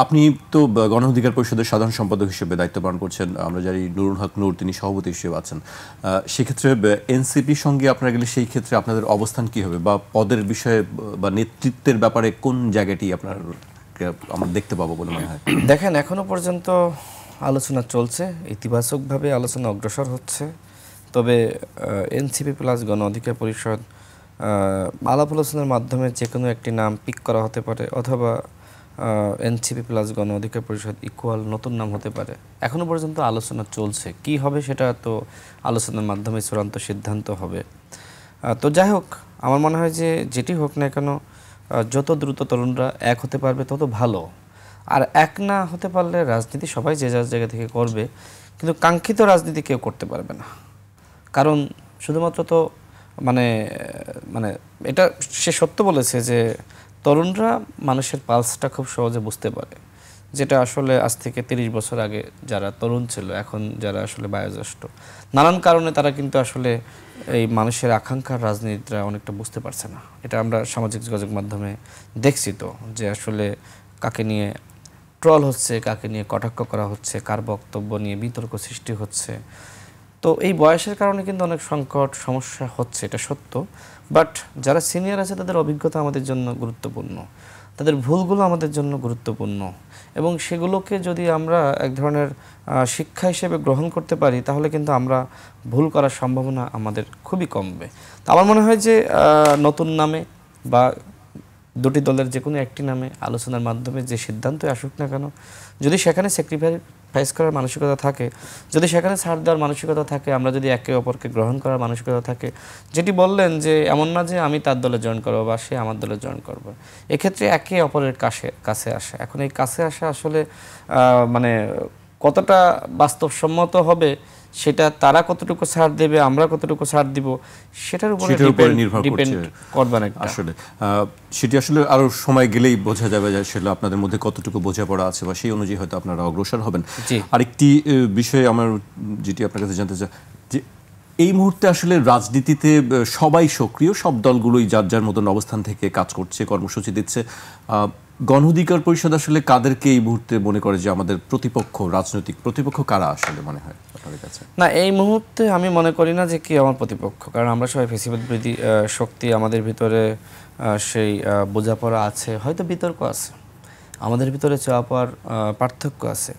আপনি তো গণ অধিকার পরিষদের সাধারণ সম্পাদক হিসেবে দায়িত্ব পালন করছেন, আমরা জানি নুরুল হক নূর তিনি সভাপতি হিসেবে আছেন। সেক্ষেত্রে এনসিপির সঙ্গে আপনারা গেলে সেই ক্ষেত্রে আপনাদের অবস্থান কি হবে, বা পদের বিষয়ে বা নেতৃত্বের ব্যাপারে কোন জায়গাটি আপনার আমরা দেখতে পাবো বলে মনে হয়? দেখেন, এখনো পর্যন্ত আলোচনা চলছে, ইতিবাচকভাবে আলোচনা অগ্রসর হচ্ছে। তবে এনসিপি প্লাস গণ অধিকার পরিষদ আলাপ আলোচনার মাধ্যমে যে কোনো একটি নাম পিক করা হতে পারে, অথবা এনসিপি প্লাস গণ অধিকার পরিষদ ইকুয়াল নতুন নাম হতে পারে। এখনো পর্যন্ত আলোচনা চলছে, কি হবে সেটা তো আলোচনার মাধ্যমে চূড়ান্ত সিদ্ধান্ত হবে। তো যাই হোক, আমার মনে হয় যে যেটি হোক না কেন, যত দ্রুত তরুণরা এক হতে পারবে তত ভালো। আর এক না হতে পারলে রাজনীতি সবাই যে যার জায়গা থেকে করবে, কিন্তু কাঙ্ক্ষিত রাজনীতি কেউ করতে পারবে না। কারণ শুধুমাত্র তো মানে মানে এটা সে সত্য বলেছে যে তরুণরা মানুষের পালসটা খুব সহজে বুঝতে পারে, যেটা আসলে আজ থেকে 30 বছর আগে যারা তরুণ ছিল, এখন যারা আসলে বয়োজ্যেষ্ঠ, নানান কারণে তারা কিন্তু আসলে এই মানুষের আকাঙ্ক্ষার রাজনীতিটা অনেকটা বুঝতে পারছে না। এটা আমরা সামাজিক যোগাযোগ মাধ্যমে দেখছি তো, যে আসলে কাকে নিয়ে ট্রল হচ্ছে, কাকে নিয়ে কটাক্ষ করা হচ্ছে, কার বক্তব্য নিয়ে বিতর্ক সৃষ্টি হচ্ছে। তো এই বয়সের কারণে কিন্তু অনেক সংকট সমস্যা হচ্ছে, এটা সত্য। বাট যারা সিনিয়র আছে তাদের অভিজ্ঞতা আমাদের জন্য গুরুত্বপূর্ণ, তাদের ভুলগুলো আমাদের জন্য গুরুত্বপূর্ণ, এবং সেগুলোকে যদি আমরা এক ধরনের শিক্ষা হিসেবে গ্রহণ করতে পারি, তাহলে কিন্তু আমরা ভুল করার সম্ভাবনা আমাদের খুবই কমবে। তো আমার মনে হয় যে নতুন নামে বা দুটি দলের যে কোনো একটি নামে আলোচনার মাধ্যমে যে সিদ্ধান্তই আসুক না কেন, যদি সেখানে স্যাক্রিফাইস করার মানসিকতা থাকে, যদি সেখানে ছাড় দেওয়ার মানসিকতা থাকে, আমরা যদি একে অপরকে গ্রহণ করার মানসিকতা থাকে, যেটি বললেন যে এমন না যে আমি তার দলে জয়েন করবো বা সে আমার দলে জয়েন করবে, এক্ষেত্রে একে অপরের কাছে আসে। এখন এই কাছে আসা আসলে মানে কতটা বাস্তবসম্মত হবে, সেটা তারা কতটুকু ছাড় দেবে, আমরা কতটুকু ছাড় দিব, সেটার উপরে ডিপেন্ড করবে না। আসলে সেটি আসলে আরো সময় গেলেই বোঝা যাবে যে আসলে আপনাদের মধ্যে কতটুকু বোঝাপড়া আছে, বা সেই অনুযায়ী হয়তো আপনারা অগ্রসর হবেন। আরেকটি বিষয়ে আমার যেটি আপনার কাছে জানতে চাই, যে এই মুহূর্তে আসলে রাজনীতিতে সবাই সক্রিয়, সব দলগুলোই যার যার মতন অবস্থান থেকে কাজ করছে, কর্মসূচি দিচ্ছে। গণ অধিকার পরিষদ আসলে কাদেরকে এই মুহূর্তে মনে করে যে আমাদের প্রতিপক্ষ, রাজনৈতিক প্রতিপক্ষ কারা আসলে মনে হয় আপনাদের কাছে? না, এই মুহূর্তে আমি মনে করি না যে কি আমার প্রতিপক্ষ, কারণ আমরা সবাই ফেসিবাদ বিরোধী শক্তি, আমাদের ভিতরে সেই বোঝাপড়া আছে, হয়তো বিতর্ক আছে, আমাদের ভিতরে চাওয়া পাওয়ার পার্থক্য আছে,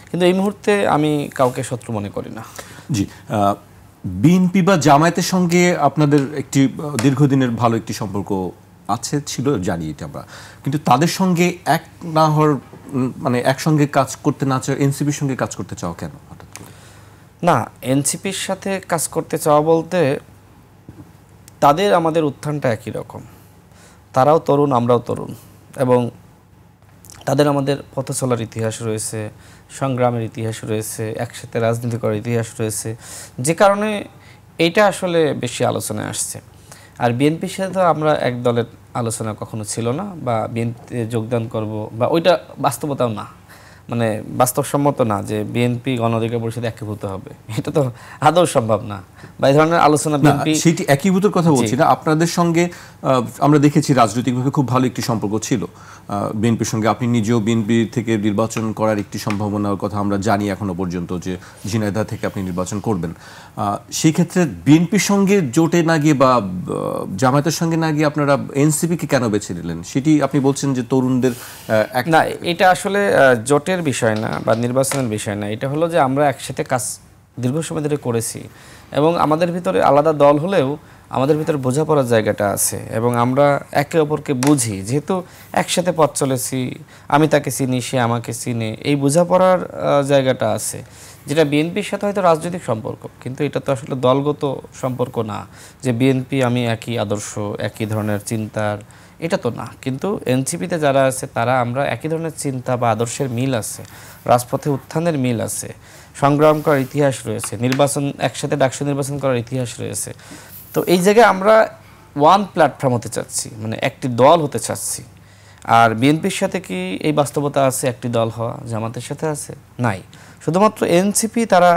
কিন্তু এই মুহূর্তে আমি কাউকে শত্রু মনে করি না। জি, বিএনপি বা জামায়াতের সঙ্গে আপনাদের একটি দীর্ঘদিনের ভালো একটি সম্পর্ক আছে, ছিল, জানি এটা আমরা, কিন্তু তাদের সঙ্গে এক না হওয়ার, মানে একসঙ্গে কাজ করতে না চাও, এনসিপির সঙ্গে কাজ করতে চাও কেন হঠাৎ করে? না, এনসিপির সাথে কাজ করতে চাওয়া বলতে, তাদের আমাদের উত্থানটা একই রকম, তারাও তরুণ, আমরাও তরুণ, এবং তাদের আমাদের পথ চলার ইতিহাস রয়েছে, সংগ্রামের ইতিহাস রয়েছে, একসাথে রাজনীতি করার ইতিহাস রয়েছে, যে কারণে এইটা আসলে বেশি আলোচনায় আসছে। আর বিএনপির সাথে তো আমরা এক দলের আলোচনা কখনো ছিল না, বা বিএনপিতে যোগদান করব বা ওইটা বাস্তবতাও না, মানে বাস্তবসম্মত না যে বিএনপি গণ অধিকার পরিষদে একীভূত হবে, এটা তো আদৌ সম্ভব না। বা এই ধরনের আলোচনা বিএনপি, সেটি একীভূতের কথা বলছি না, আপনাদের সঙ্গে আমরা দেখেছি রাজনৈতিকভাবে খুব ভালো একটি সম্পর্ক ছিল বিএনপির সঙ্গে। আপনি নিজেও বিএনপি থেকে নির্বাচন করার একটি সম্ভাবনার কথা আমরা জানি এখনো পর্যন্ত, যে ঝিনাইদহ থেকে আপনি নির্বাচন করবেন। সেই ক্ষেত্রে বিএনপির সঙ্গে জোটে না গিয়ে বা জামায়াতের সঙ্গে না গিয়ে আপনারা এনসিপিকে কেন বেছে নিলেন? সেটি আপনি বলছেন যে তরুণদের না, এটা আসলে জোটের বিষয় না বা নির্বাচনের বিষয় না, এটা হলো যে আমরা একসাথে কাজ দীর্ঘ সময় ধরে করেছি, এবং আমাদের ভিতরে আলাদা দল হলেও আমাদের ভিতরে বোঝাপড়ার জায়গাটা আছে, এবং আমরা একে অপরকে বুঝি, যেহেতু একসাথে পথ চলেছি, আমি তাকে চিনি, সে আমাকে চিনে, এই বোঝাপড়ার জায়গাটা আছে, যেটা বিএনপির সাথে হয়তো রাজনৈতিক সম্পর্ক, কিন্তু এটা তো আসলে দলগত সম্পর্ক না, যে বিএনপি আমি একই আদর্শ, একই ধরনের চিন্তার, এটা তো না। কিন্তু এনসিপিতে যারা আছে তারা আমরা একই ধরনের চিন্তা বা আদর্শের মিল আছে, রাজপথে উত্থানের মিল আছে, সংগ্রাম করার ইতিহাস রয়েছে, নির্বাচন একসাথে ডাকসু নির্বাচন করার ইতিহাস রয়েছে। তো এই জায়গায় আমরা ওয়ান প্ল্যাটফর্ম হতে চাচ্ছি, মানে একটি দল হতে চাচ্ছি। আর বিএনপির সাথে কি এই বাস্তবতা আছে একটি দল হওয়া? জামাতের সাথে আছে? নাই। শুধুমাত্র এনসিপি তারা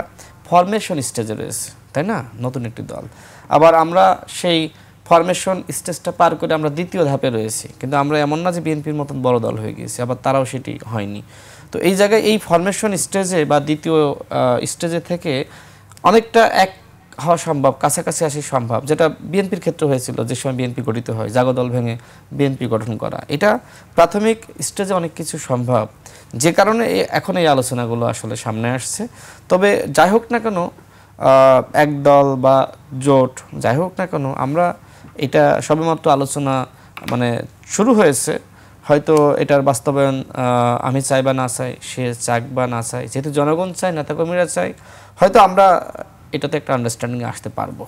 ফরমেশন স্টেজে রয়েছে, তাই না, নতুন একটি দল। আবার আমরা সেই ফরমেশন স্টেজটা পার করে আমরা দ্বিতীয় ধাপে রয়েছি, কিন্তু আমরা এমন না যে বিএনপির মতন বড় দল হয়ে গিয়েছি, আবার তারাও সেটি হয়নি। তো এই জায়গায় এই ফরমেশন স্টেজে বা দ্বিতীয় স্টেজে থেকে অনেকটা এক হওয়া সম্ভব, কাছাকাছি আসা সম্ভব, যেটা বিএনপির ক্ষেত্রে হয়েছিল যে সময় বিএনপি গঠিত হয়, জাগদল ভেঙে বিএনপি গঠন করা। এটা প্রাথমিক স্টেজে অনেক কিছু সম্ভব, যে কারণে এখন এই আলোচনাগুলো আসলে সামনে আসছে। তবে যাই হোক না কেন, একদল বা জোট যাই হোক না কেন, আমরা এটা সবেমাত্র আলোচনা মানে শুরু হয়েছে। হয়তো এটার বাস্তবায়ন আমি চাই বা না চাই, সে চাক বা না চাই, যেহেতু জনগণ চায়, নেতাকর্মীরা চায়, হয়তো আমরা এটাতে একটা আন্ডারস্ট্যান্ডিংয়ে আসতে পারবো।